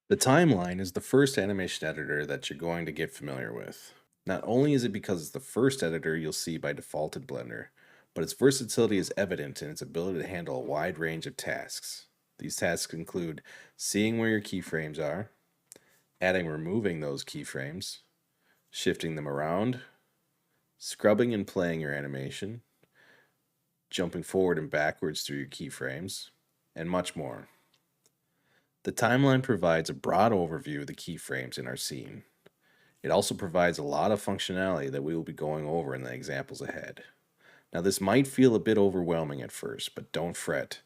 The timeline is the first animation editor that you're going to get familiar with. Not only is it because it's the first editor you'll see by default in Blender, but its versatility is evident in its ability to handle a wide range of tasks. These tasks include seeing where your keyframes are, adding or removing those keyframes, shifting them around, scrubbing and playing your animation, jumping forward and backwards through your keyframes, and much more. The timeline provides a broad overview of the keyframes in our scene. It also provides a lot of functionality that we will be going over in the examples ahead. Now, this might feel a bit overwhelming at first, but don't fret.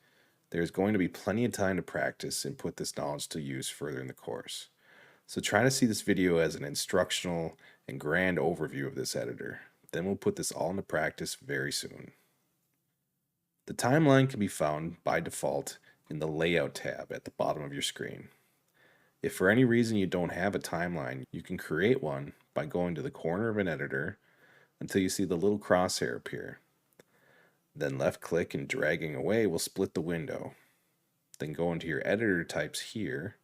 There is going to be plenty of time to practice and put this knowledge to use further in the course. So try to see this video as an instructional and grand overview of this editor. Then we'll put this all into practice very soon. The timeline can be found by default in the Layout tab at the bottom of your screen. If for any reason you don't have a timeline, you can create one by going to the corner of an editor until you see the little crosshair appear. Then left click and dragging away will split the window. Then go into your editor types here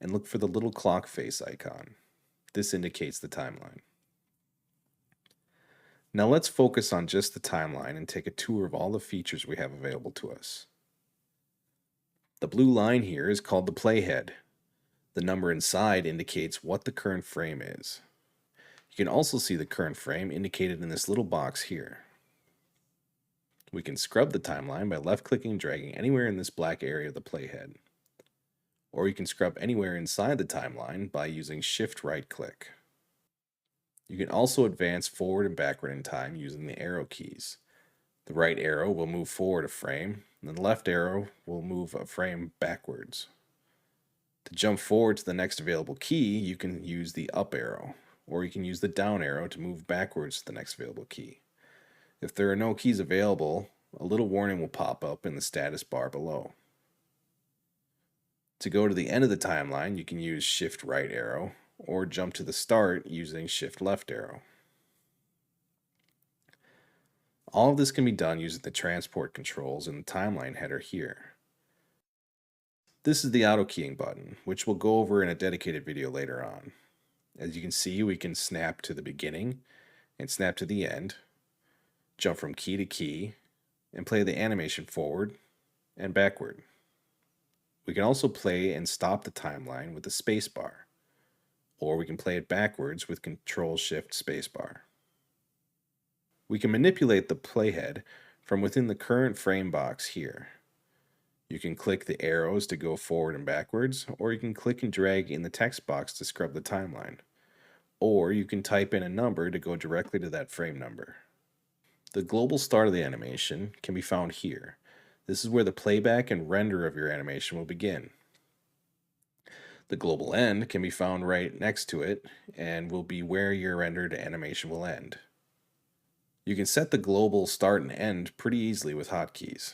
and look for the little clock face icon. This indicates the timeline. Now let's focus on just the timeline and take a tour of all the features we have available to us. The blue line here is called the playhead. The number inside indicates what the current frame is. You can also see the current frame indicated in this little box here. We can scrub the timeline by left-clicking and dragging anywhere in this black area of the playhead. Or you can scrub anywhere inside the timeline by using Shift right-click. You can also advance forward and backward in time using the arrow keys. The right arrow will move forward a frame, and the left arrow will move a frame backwards. To jump forward to the next available key, you can use the up arrow, or you can use the down arrow to move backwards to the next available key. If there are no keys available, a little warning will pop up in the status bar below. To go to the end of the timeline, you can use Shift right arrow, or jump to the start using Shift left arrow. All of this can be done using the transport controls in the timeline header here. This is the auto keying button, which we'll go over in a dedicated video later on. As you can see, we can snap to the beginning and snap to the end, jump from key to key, and play the animation forward and backward. We can also play and stop the timeline with the spacebar, or we can play it backwards with Control-Shift spacebar. We can manipulate the playhead from within the current frame box here. You can click the arrows to go forward and backwards, or you can click and drag in the text box to scrub the timeline. Or you can type in a number to go directly to that frame number. The global start of the animation can be found here. This is where the playback and render of your animation will begin. The global end can be found right next to it and will be where your rendered animation will end. You can set the global start and end pretty easily with hotkeys.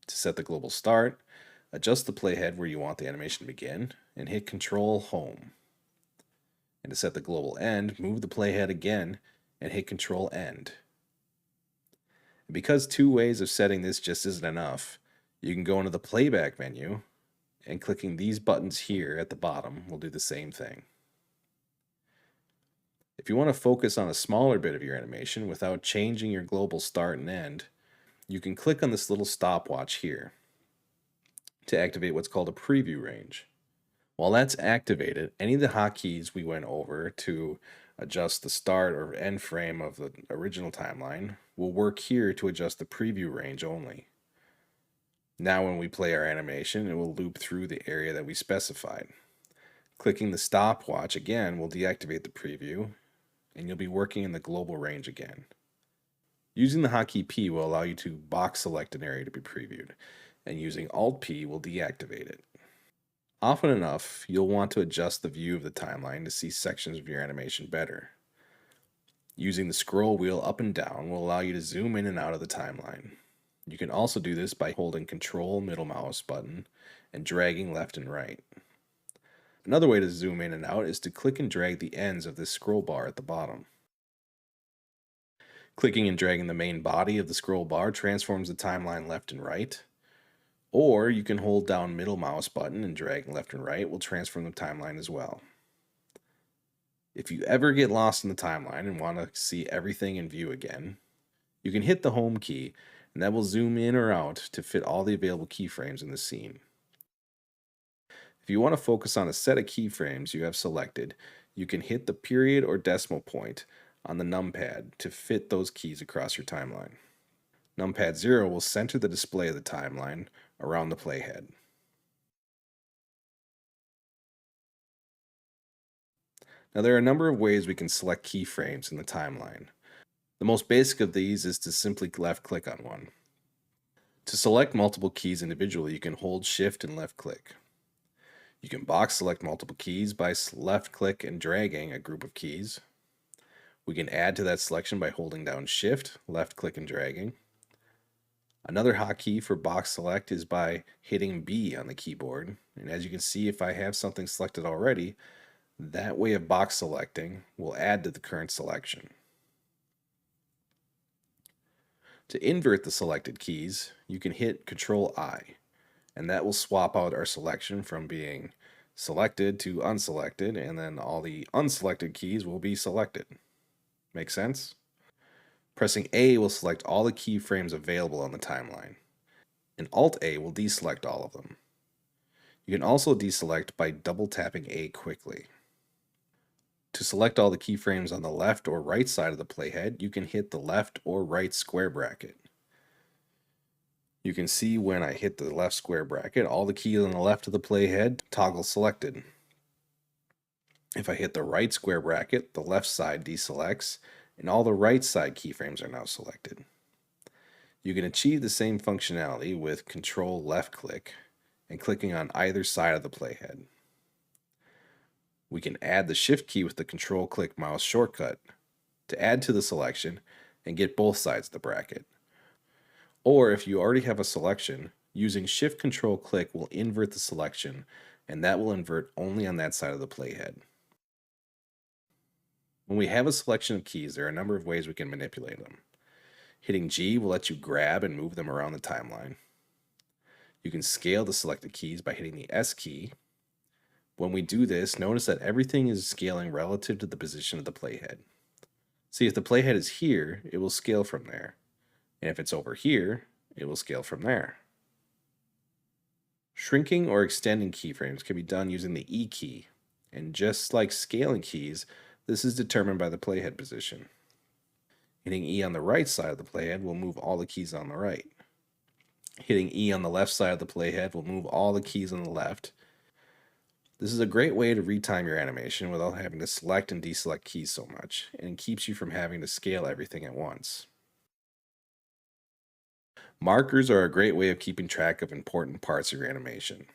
To set the global start, adjust the playhead where you want the animation to begin and hit Control Home. And to set the global end, move the playhead again and hit Control End. And because two ways of setting this just isn't enough, you can go into the playback menu and clicking these buttons here at the bottom will do the same thing. If you want to focus on a smaller bit of your animation without changing your global start and end, you can click on this little stopwatch here to activate what's called a preview range. While that's activated, any of the hotkeys we went over to adjust the start or end frame of the original timeline will work here to adjust the preview range only. Now when we play our animation, it will loop through the area that we specified. Clicking the stopwatch again will deactivate the preview, and you'll be working in the global range again. Using the hotkey P will allow you to box select an area to be previewed, and using Alt P will deactivate it. Often enough, you'll want to adjust the view of the timeline to see sections of your animation better. Using the scroll wheel up and down will allow you to zoom in and out of the timeline. You can also do this by holding Control middle mouse button and dragging left and right. Another way to zoom in and out is to click and drag the ends of this scroll bar at the bottom. Clicking and dragging the main body of the scroll bar transforms the timeline left and right, Or you can hold down middle mouse button and drag left and right will transform the timeline as well. If you ever get lost in the timeline and want to see everything in view again, you can hit the home key and that will zoom in or out to fit all the available keyframes in the scene. If you want to focus on a set of keyframes you have selected, you can hit the period or decimal point on the numpad to fit those keys across your timeline. Numpad 0 will center the display of the timeline around the playhead. Now there are a number of ways we can select keyframes in the timeline. The most basic of these is to simply left click on one. To select multiple keys individually, you can hold Shift and left click. You can box select multiple keys by left click and dragging a group of keys. We can add to that selection by holding down Shift, left click and dragging. Another hotkey for box select is by hitting B on the keyboard. And as you can see, if I have something selected already, that way of box selecting will add to the current selection. To invert the selected keys, you can hit Control-I, and that will swap out our selection from being selected to unselected, and then all the unselected keys will be selected. Make sense? Pressing A will select all the keyframes available on the timeline, and Alt-A will deselect all of them. You can also deselect by double tapping A quickly. To select all the keyframes on the left or right side of the playhead, you can hit the left or right square bracket. You can see when I hit the left square bracket, all the keys on the left of the playhead toggle selected. If I hit the right square bracket, the left side deselects, and all the right side keyframes are now selected. You can achieve the same functionality with Control left click and clicking on either side of the playhead. We can add the Shift key with the Control click mouse shortcut to add to the selection and get both sides of the bracket. Or if you already have a selection, using Shift Control click will invert the selection, and that will invert only on that side of the playhead. When we have a selection of keys, there are a number of ways we can manipulate them. Hitting G will let you grab and move them around the timeline. You can scale the selected keys by hitting the S key. When we do this, notice that everything is scaling relative to the position of the playhead. See, if the playhead is here, it will scale from there. And if it's over here, it will scale from there. Shrinking or extending keyframes can be done using the E key. And just like scaling keys, this is determined by the playhead position. Hitting E on the right side of the playhead will move all the keys on the right. Hitting E on the left side of the playhead will move all the keys on the left. This is a great way to retime your animation without having to select and deselect keys so much, and it keeps you from having to scale everything at once. Markers are a great way of keeping track of important parts of your animation.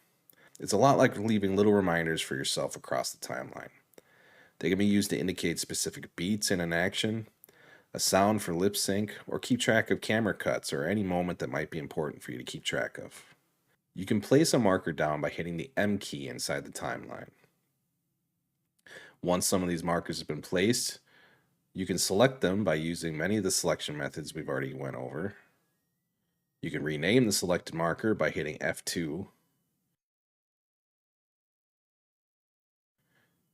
It's a lot like leaving little reminders for yourself across the timeline. They can be used to indicate specific beats in an action, a sound for lip sync, or keep track of camera cuts or any moment that might be important for you to keep track of. You can place a marker down by hitting the M key inside the timeline. Once some of these markers have been placed, you can select them by using many of the selection methods we've already went over. You can rename the selected marker by hitting F2.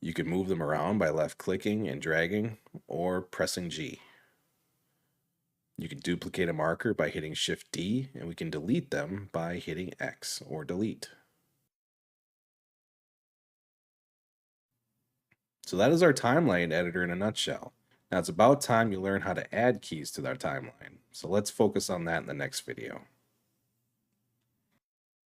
You can move them around by left clicking and dragging or pressing G. You can duplicate a marker by hitting Shift D, and we can delete them by hitting X or delete. So that is our timeline editor in a nutshell. Now it's about time you learn how to add keys to our timeline. So let's focus on that in the next video.